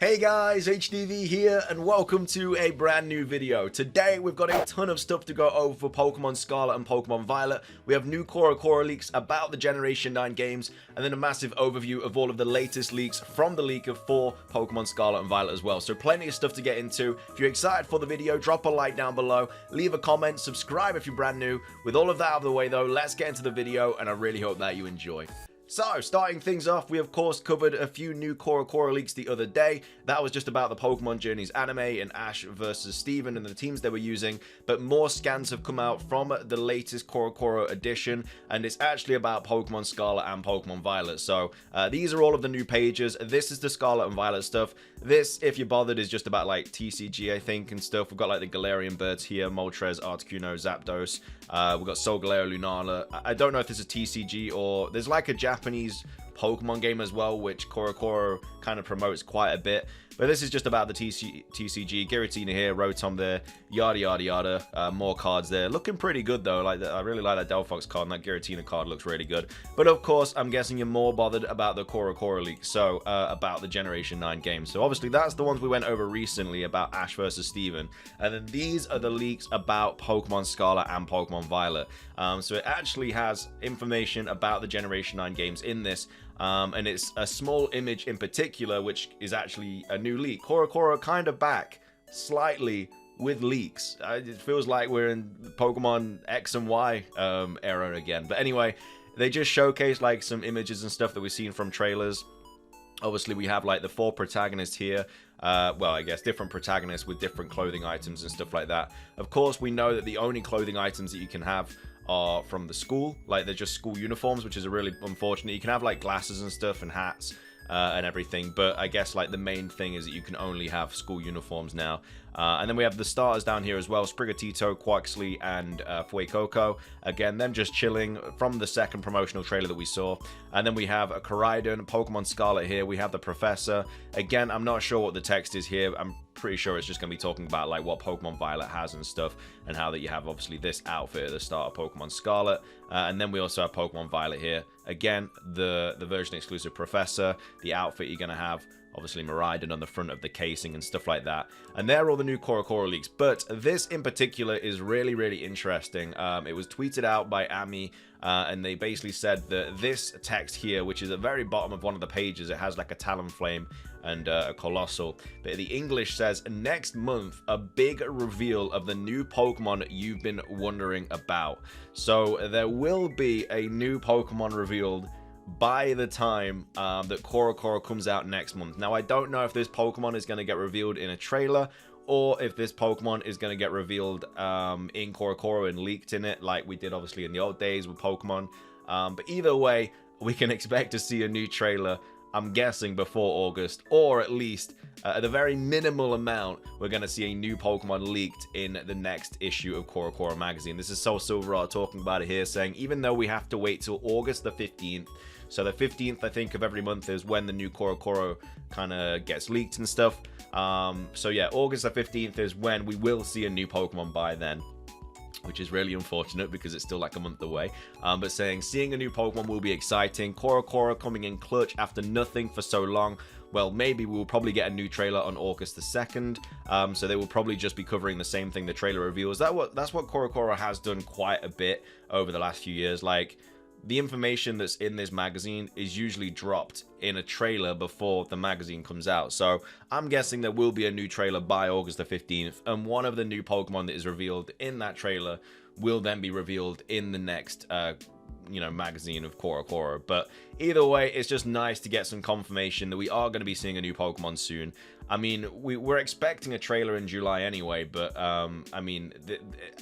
Hey guys, HDvee here, and welcome to a brand new video. Today we've got a ton of stuff to go over for Pokemon Scarlet and Pokemon Violet. We have new Corocoro leaks about the Generation 9 games, and then a massive overview of all of the latest leaks from the leak of 4 Pokemon Scarlet and Violet as well. So plenty of stuff to get into. If you're excited for the video, drop a like down below, leave a comment, subscribe if you're brand new. With all of that out of the way though, let's get into the video, and I really hope that you enjoy. So, starting things off, we of course covered a few new Corocoro leaks the other day. That was just about the Pokemon Journeys anime and Ash versus Steven and the teams they were using, but more scans have come out from the latest Corocoro edition, and it's actually about Pokemon Scarlet and Pokemon Violet. So, these are all of the new pages. This is the Scarlet and Violet stuff. This, if you're bothered, is just about like TCG, I think, and stuff. We've got like the Galarian birds here, Moltres, Articuno, Zapdos. We've got Solgaleo, Lunala. I don't know if this is TCG or there's like a Japanese Pokemon game as well, which Corocoro kind of promotes quite a bit. But this is just about the TCG. Giratina here, Rotom there, yada yada yada. More cards there. Looking pretty good though. I really like that Delphox card, and that Giratina card looks really good. But of course, I'm guessing you're more bothered about the Corocoro leak, so about the Generation 9 games. So obviously that's the ones we went over recently about Ash versus Steven. And then these are the leaks about Pokemon Scarlet and Pokemon Violet. So it actually has information about the Generation 9 games in this. And it's a small image in particular, which is actually a new leak. Corocoro kind of back slightly with leaks. It feels like we're in Pokemon X and Y era again. But anyway, they just showcase like some images and stuff that we've seen from trailers. Obviously, we have like the 4 protagonists here. Well, I guess different protagonists with different clothing items and stuff like that. Of course, we know that the only clothing items that you can have are from the school, like they're just school uniforms, which is a really unfortunate. You can have like glasses and stuff and hats and everything, but I guess like the main thing is that you can only have school uniforms now. And then we have the starters down here as well: Sprigatito, Quaxly, and Fuecoco. Again, them just chilling from the second promotional trailer that we saw. And then we have a Koraidon, Pokemon Scarlet here. We have the Professor. Again, I'm not sure what the text is here. I'm pretty sure it's just going to be talking about like what Pokemon Violet has and stuff, and how that you have obviously this outfit at the start of Pokemon Scarlet. And then we also have Pokemon Violet here. Again, the version exclusive Professor, the outfit you're going to have, obviously Miraidon on the front of the casing and stuff like that. And they're all the new Corocoro leaks. But this in particular is really, really interesting. It was tweeted out by Ami, and they basically said that this text here, which is at the very bottom of one of the pages, it has like a Talonflame and a Colossal. But the English says, next month, a big reveal of the new Pokemon you've been wondering about. So there will be a new Pokemon revealed by the time that Corocoro comes out next month. Now, I don't know if this Pokemon is going to get revealed in a trailer, or if this Pokemon is going to get revealed in Corocoro and leaked in it, like we did obviously in the old days with Pokemon. But either way, we can expect to see a new trailer, I'm guessing before August, or at least at a very minimal amount, we're going to see a new Pokemon leaked in the next issue of Corocoro magazine. This is Soul Silverado talking about it here, saying even though we have to wait till August the 15th, so the 15th, I think, of every month is when the new Corocoro kind of gets leaked and stuff. So yeah, August the 15th is when we will see a new Pokemon by then, which is really unfortunate because it's still like a month away. But saying seeing a new Pokemon will be exciting. Corocoro coming in clutch after nothing for so long. Well, maybe we'll probably get a new trailer on August the 2nd. So they will probably just be covering the same thing the trailer reveals. That's what Corocoro has done quite a bit over the last few years. Like, the information that's in this magazine is usually dropped in a trailer before the magazine comes out. So I'm guessing there will be a new trailer by August the 15th, and one of the new Pokemon that is revealed in that trailer will then be revealed in the next magazine of Corocoro. But either way, it's just nice to get some confirmation that we are going to be seeing a new Pokemon soon. I mean, we're expecting a trailer in July anyway, but I mean,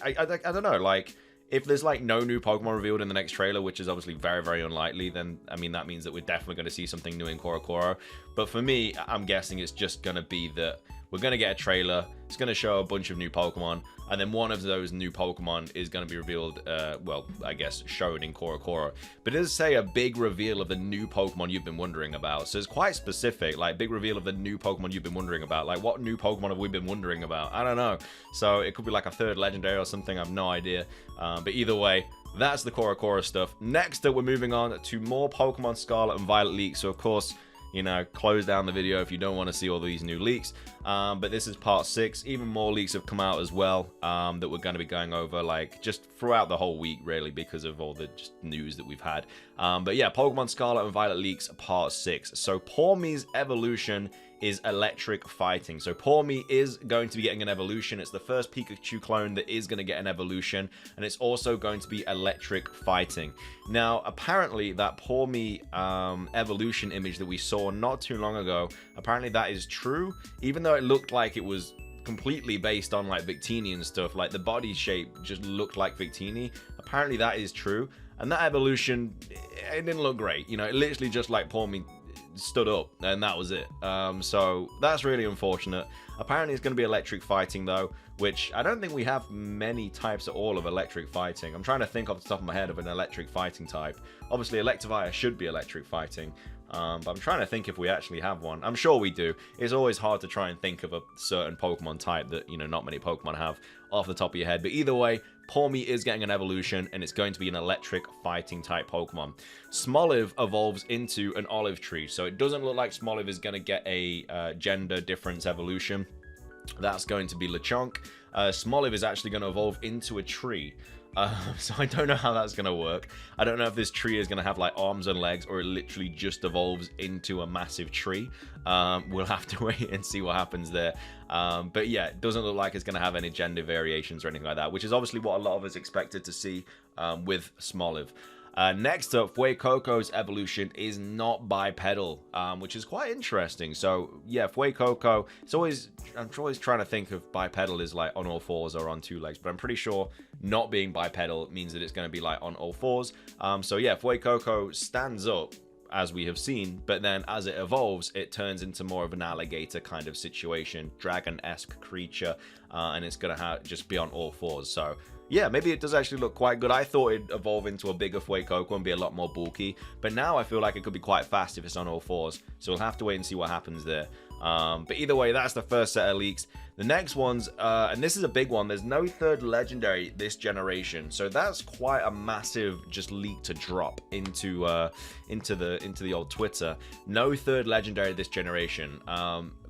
I don't know, like, if there's like no new Pokemon revealed in the next trailer, which is obviously very, very unlikely, then I mean that means that we're definitely going to see something new in Corocoro. But for me, I'm guessing it's just going to be that we're going to get a trailer, it's going to show a bunch of new Pokemon, and then one of those new Pokemon is going to be revealed, well, I guess, shown in Corocoro. But it does say a big reveal of the new Pokemon you've been wondering about. So it's quite specific, like big reveal of the new Pokemon you've been wondering about. Like, what new Pokemon have we been wondering about? I don't know. So it could be like a third legendary or something, I have no idea. But either way, that's the Corocoro stuff. Next up, we're moving on to more Pokemon Scarlet and Violet leaks. So of course, you know, close down the video if you don't want to see all these new leaks. But this is part 6. Even more leaks have come out as well, that we're going to be going over, like, just throughout the whole week, really, because of all the just news that we've had. But yeah, Pokemon Scarlet and Violet leaks part 6. So Pawmi's evolution is electric fighting. So Pawmi is going to be getting an evolution. It's the first Pikachu clone that is going to get an evolution, and it's also going to be electric fighting. Now, apparently that Pawmi evolution image that we saw not too long ago, apparently that is true, even though it looked like it was completely based on like Victini and stuff. Like the body shape just looked like Victini. Apparently that is true, and that evolution, it didn't look great. You know, it literally just like Pawmi stood up and that was it. So that's really unfortunate. Apparently it's going to be electric fighting though, which I don't think we have many types at all of electric fighting. I'm trying to think off the top of my head of an electric fighting type. Obviously Electivire should be electric fighting, but I'm trying to think if we actually have one. I'm sure we do. It's always hard to try and think of a certain Pokemon type that, you know, not many Pokemon have off the top of your head. But either way, Pawmi is getting an evolution, and it's going to be an electric fighting type Pokemon. Smoliv evolves into an olive tree, so it doesn't look like Smoliv is going to get a gender difference evolution. That's going to be Lechonk. Smoliv is actually going to evolve into a tree. So I don't know how that's going to work. I don't know if this tree is going to have like arms and legs, or it literally just evolves into a massive tree. We'll have to wait and see what happens there. But yeah, it doesn't look like it's going to have any gender variations or anything like that, which is obviously what a lot of us expected to see with Smoliv. Next up, Fuecoco's evolution is not bipedal, which is quite interesting. So yeah, Fuecoco, I'm always trying to think of bipedal is like on all fours or on 2 legs, but I'm pretty sure not being bipedal means that it's going to be like on all fours. So yeah, Fuecoco stands up, as we have seen, but then as it evolves, it turns into more of an alligator kind of situation, dragon-esque creature, and it's going to just be on all fours. So yeah, maybe it does actually look quite good. I thought it'd evolve into a bigger Fuecoco and be a lot more bulky, but now I feel like it could be quite fast if it's on all fours, so we'll have to wait and see what happens there. But either way, that's the first set of leaks. The next ones, and this is a big one, there's no 3rd legendary this generation, so that's quite a massive just leak to drop into the old Twitter. No 3rd legendary this generation.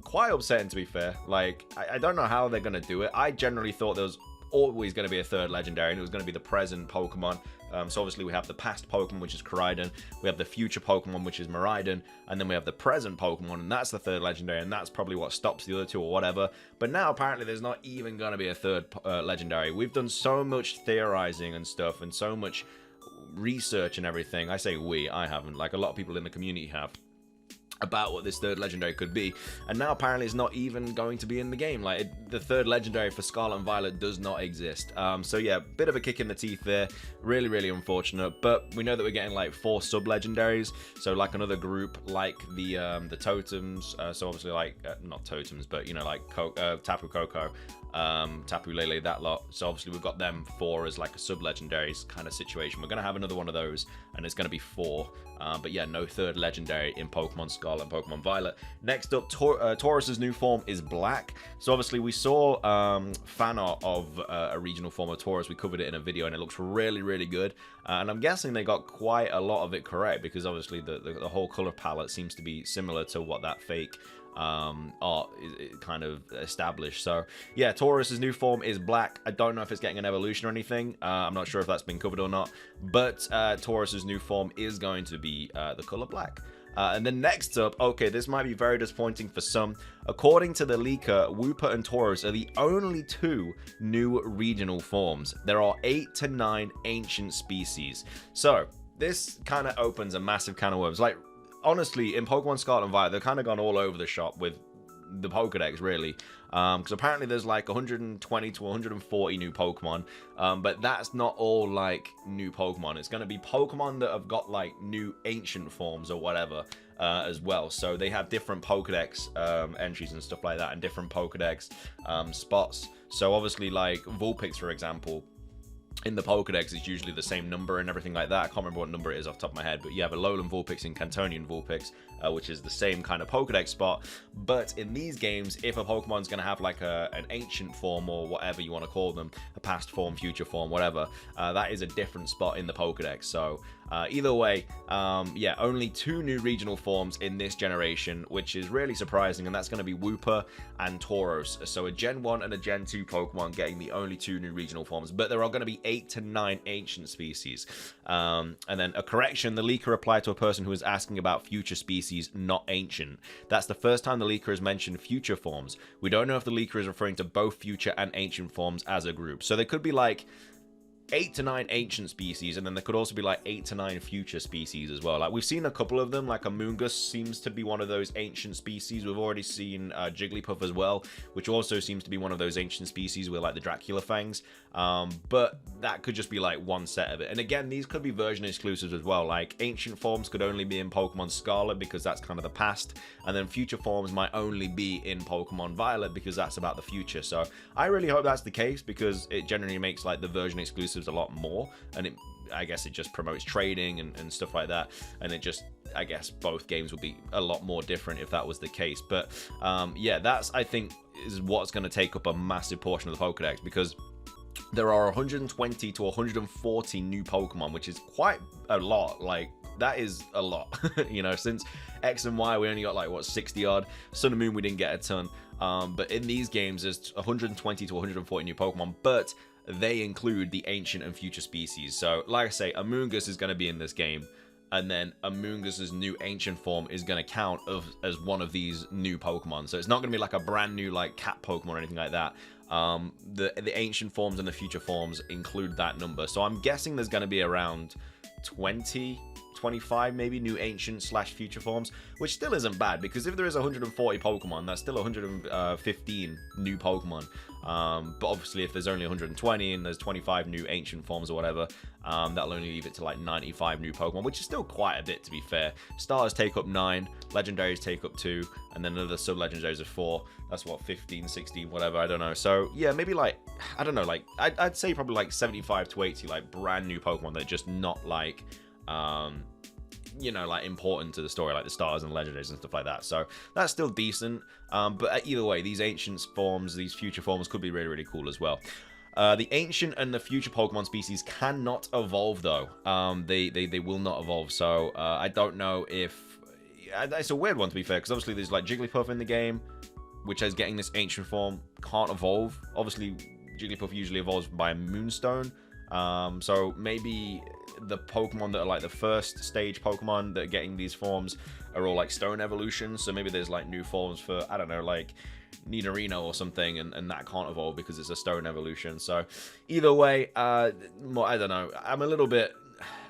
Quite upsetting, to be fair. Like, I don't know how they're gonna do it. I generally thought there was always going to be a 3rd legendary, and it was going to be the present Pokemon. So obviously we have the past Pokemon, which is Koraidon, we have the future Pokemon, which is Miraidon, and then we have the present Pokemon, and that's the 3rd legendary, and that's probably what stops the other 2 or whatever. But now apparently there's not even going to be a 3rd legendary. We've done so much theorizing and stuff, and so much research and everything. I say we, I haven't, like a lot of people in the community have, about what this 3rd legendary could be, and now apparently it's not even going to be in the game. Like the 3rd legendary for Scarlet and Violet does not exist. So yeah, bit of a kick in the teeth there. Really, really unfortunate. But we know that we're getting like 4 sub legendaries, so like another group like the totems. So obviously like not totems, but you know, like Tapu Koko, Tapu Lele, that lot. So obviously we've got them 4 as like a sub legendaries kind of situation. We're gonna have another one of those, and it's gonna be 4. But yeah, no 3rd legendary in Pokemon Scarlet and Pokemon Violet. Next up, Taurus's new form is black. So obviously we saw fan art of a regional form of Taurus. We covered it in a video, and it looks really, really good. And I'm guessing they got quite a lot of it correct, because obviously the whole color palette seems to be similar to what that fake art is kind of established. So yeah, Taurus's new form is black. I don't know if it's getting an evolution or anything. I'm not sure if that's been covered or not, but Taurus's new form is going to be the color black. And then next up, okay, this might be very disappointing for some. According to the leaker, Wooper and Taurus are the only 2 new regional forms. There are 8 to 9 ancient species. So this kind of opens a massive can of worms. Like, honestly, in Pokemon Scarlet and Violet, they've kind of gone all over the shop with the Pokedex, really. Because apparently there's like 120 to 140 new Pokemon, but that's not all like new Pokemon. It's going to be Pokemon that have got like new ancient forms or whatever as well. So they have different Pokedex entries and stuff like that, and different Pokedex spots. So obviously like Vulpix, for example, in the Pokedex, it's usually the same number and everything like that. I can't remember what number it is off the top of my head, but you have a Alolan Vulpix and Cantonian Vulpix, which is the same kind of Pokedex spot. But in these games, if a Pokemon's going to have like an ancient form or whatever you want to call them, a past form, future form, whatever, that is a different spot in the Pokedex. So either way, yeah, only 2 new regional forms in this generation, which is really surprising, and that's going to be Wooper and Tauros. So a Gen 1 and a Gen 2 Pokemon getting the only 2 new regional forms, but there are going to be 8 to 9 ancient species. And then a correction, the leaker replied to a person who was asking about future species, not ancient. That's the first time the leaker has mentioned future forms. We don't know if the leaker is referring to both future and ancient forms as a group. So they could be like 8 to 9 ancient species, and then there could also be like 8 to 9 future species as well. Like we've seen a couple of them, like Amoonguss seems to be one of those ancient species. We've already seen Jigglypuff as well, which also seems to be one of those ancient species with like the Dracula fangs. But that could just be like one set of it. And again, these could be version exclusives as well. Like ancient forms could only be in Pokemon Scarlet because that's kind of the past, and then future forms might only be in Pokemon Violet because that's about the future. So I really hope that's the case, because it generally makes like the version exclusives a lot more, and I guess it just promotes trading and stuff like that, and it just, I guess both games would be a lot more different if that was the case. But yeah, that's, I think, is what's going to take up a massive portion of the Pokedex, because there are 120 to 140 new Pokemon, which is quite a lot. Like that is a lot. You know, since X and Y we only got like what, 60 odd. Sun and Moon we didn't get a ton, but in these games there's 120 to 140 new Pokemon, but they include the ancient and future species. So like I say, Amoonguss is going to be in this game, and then Amoonguss's new ancient form is going to count as one of these new Pokemon. So it's not going to be like a brand new like cat Pokemon or anything like that. The ancient forms and the future forms include that number. So I'm guessing there's going to be around 25 maybe new ancient / future forms, which still isn't bad, because if there is 140 Pokemon, that's still 115 new Pokemon. But obviously if there's only 120 and there's 25 new ancient forms or whatever, that'll only leave it to like 95 new Pokemon, which is still quite a bit, to be fair. Stars take up 9, legendaries take up 2, and then another sub-legendaries of 4. That's what, 15, 16, whatever, I don't know. So yeah, maybe like, I don't know, like I'd say probably like 75 to 80 like brand new Pokemon that are just not like you know, like important to the story, like the stars and legendaries and stuff like that. So that's still decent, but either way, these ancient forms, these future forms could be really, really cool as well. The ancient and the future Pokemon species cannot evolve though. They will not evolve. So I don't know if it's a weird one, to be fair, because obviously there's like Jigglypuff in the game, which is getting this ancient form, can't evolve. Obviously Jigglypuff usually evolves by a Moonstone. So maybe the Pokemon that are like the first stage Pokemon that are getting these forms are all like stone evolutions. So maybe there's like new forms for, I don't know, like Nidorino or something, and that can't evolve because it's a stone evolution. So either way, I don't know. I'm a little bit,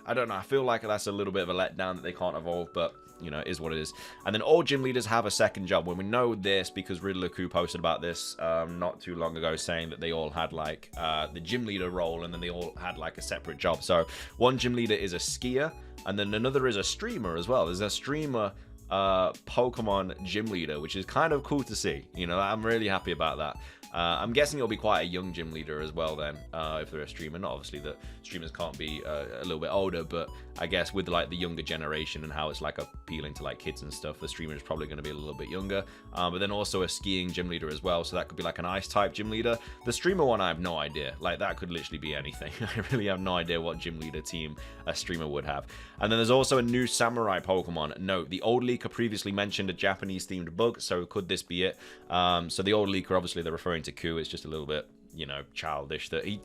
I don't know. I feel like that's a little bit of a letdown that they can't evolve, but you know, it is what it is. And then all gym leaders have a second job. When we know this because Riddler Coup posted about this not too long ago, saying that they all had like the gym leader role, and then they all had like a separate job. So one gym leader is a skier, and then another is a streamer as well. There's a streamer Pokemon gym leader, which is kind of cool to see. You know, I'm really happy about that. I'm guessing it'll be quite a young gym leader as well then, if they're a streamer. Not obviously that streamers can't be a little bit older, but I guess with like the younger generation and how it's like appealing to like kids and stuff, the streamer is probably going to be a little bit younger. But then also a skiing gym leader as well, so that could be like an ice type gym leader. The streamer one, I have no idea. Like that could literally be anything. I really have no idea what gym leader team a streamer would have. And then there's also a new samurai Pokemon. Note, the old leaker previously mentioned a Japanese themed bug, so could this be it? So the old leaker, obviously they're referring to Coup. It's just a little bit, you know, childish that he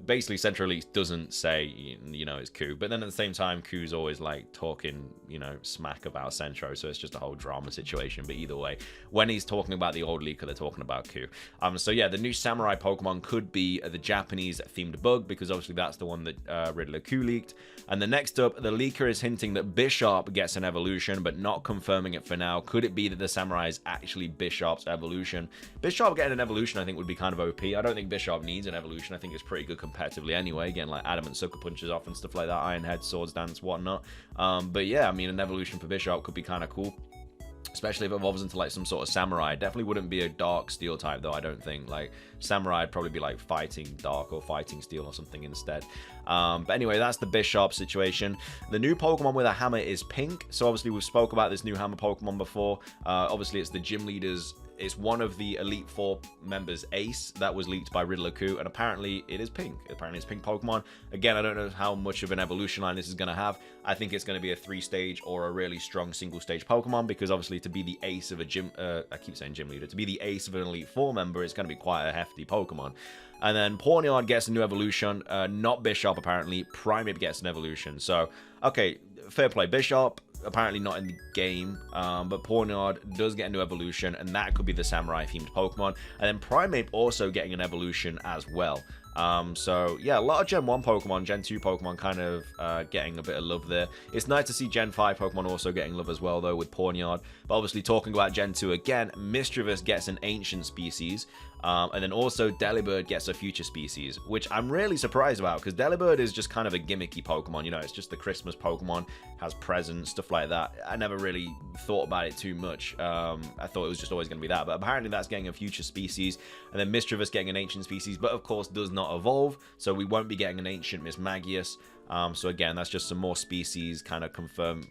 basically Central Elite doesn't say, you know, it's Coup, but then at the same time Cou's always like talking, you know, smack about Centro, so it's just a whole drama situation. But either way, when he's talking about the old leaker, they're talking about Coup. So yeah, the new samurai Pokemon could be the Japanese themed bug, because obviously that's the one that Riddler Coup leaked. And the next up, the leaker is hinting that Bisharp gets an evolution, but not confirming it for now. Could it be that the samurai is actually Bisharp's evolution? Bisharp getting an evolution, I think, would be kind of OP. I don't think Bisharp needs an evolution. I think it's pretty good competitively anyway, getting like adamant sucker punches off and stuff like that, iron head, swords dance, whatnot. But yeah, I mean, an evolution for Bisharp could be kind of cool. especially if it evolves into like some sort of samurai. Definitely wouldn't be a dark steel type though, I don't think. Like samurai would probably be like fighting dark or fighting steel or something instead. But anyway, that's the Bishop situation. The new Pokemon with a hammer is pink. So obviously we've spoke about this new hammer Pokemon before. Obviously it's the gym leader's, it's one of the Elite Four members' ace that was leaked by Riddler-Coup, and apparently it is pink. Apparently it's pink Pokemon. Again, I don't know how much of an evolution line this is going to have. I think it's going to be a 3-stage or a really strong single-stage Pokemon, because obviously to be the ace of a gym, I keep saying gym leader, to be the ace of an Elite Four member, it's going to be quite a hefty Pokemon. And then Pawniard gets a new evolution, not Bishop apparently. Primeape gets an evolution. So, okay, fair play. Bishop, apparently not in the game, but Pawniard does get a new evolution, and that could be the samurai-themed Pokemon. And then Primeape also getting an evolution as well. So yeah, a lot of Gen 1 Pokemon, Gen 2 Pokemon kind of getting a bit of love there. It's nice to see Gen 5 Pokemon also getting love as well, though, with Pawniard. But obviously, talking about Gen 2 again, Mischievous gets an ancient species. And then also Delibird gets a future species, which I'm really surprised about, because Delibird is just kind of a gimmicky Pokemon. You know, it's just the Christmas Pokemon, has presents, stuff like that. I never really thought about it too much. I thought it was just always going to be that, but apparently that's getting a future species. And then Mischievous getting an ancient species, but of course does not evolve, so we won't be getting an ancient Mismagius. So again, that's just some more species kind of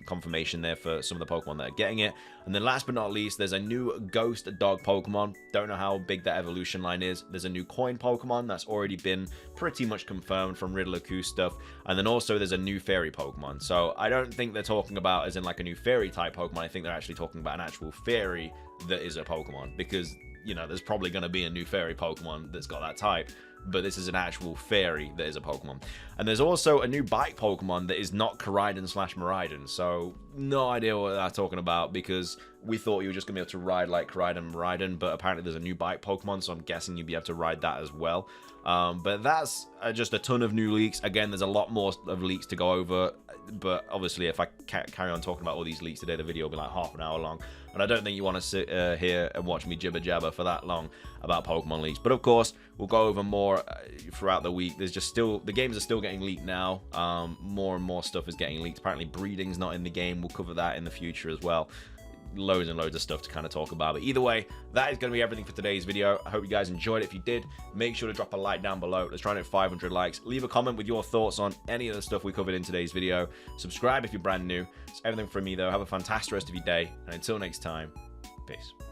confirmation there for some of the Pokemon that are getting it. And then last but not least, there's a new Ghost Dog Pokemon. Don't know how big that evolution line is. There's a new Coin Pokemon that's already been pretty much confirmed from Riddler-Coup stuff. And then also there's a new Fairy Pokemon. So I don't think they're talking about as in like a new Fairy type Pokemon. I think they're actually talking about an actual Fairy that is a Pokemon, because, you know, there's probably going to be a new Fairy Pokemon that's got that type. But this is an actual fairy that is a Pokemon. And there's also a new bike Pokemon that is not Koraidon/Miraidon. So no idea what they're talking about, because we thought you were just going to be able to ride like Koraidon and Miraidon, but apparently there's a new bike Pokemon, so I'm guessing you'd be able to ride that as well. But that's just a ton of new leaks. Again, there's a lot more of leaks to go over, but obviously if I carry on talking about all these leaks today, the video will be like half an hour long, and I don't think you want to sit here and watch me jibber jabber for that long about Pokemon leaks. But of course, we'll go over more throughout the week. There's just still, the games are still getting leaked now. More and more stuff is getting leaked. Apparently breeding's not in the game. We'll cover that in the future as well. Loads and loads of stuff to kind of talk about. But either way, that is going to be everything for today's video. I hope you guys enjoyed it. If you did, make sure to drop a like down below. Let's try and hit 500 likes. Leave a comment with your thoughts on any of the stuff we covered in today's video. Subscribe if you're brand new. It's everything from me, though. Have a fantastic rest of your day, and until next time, peace.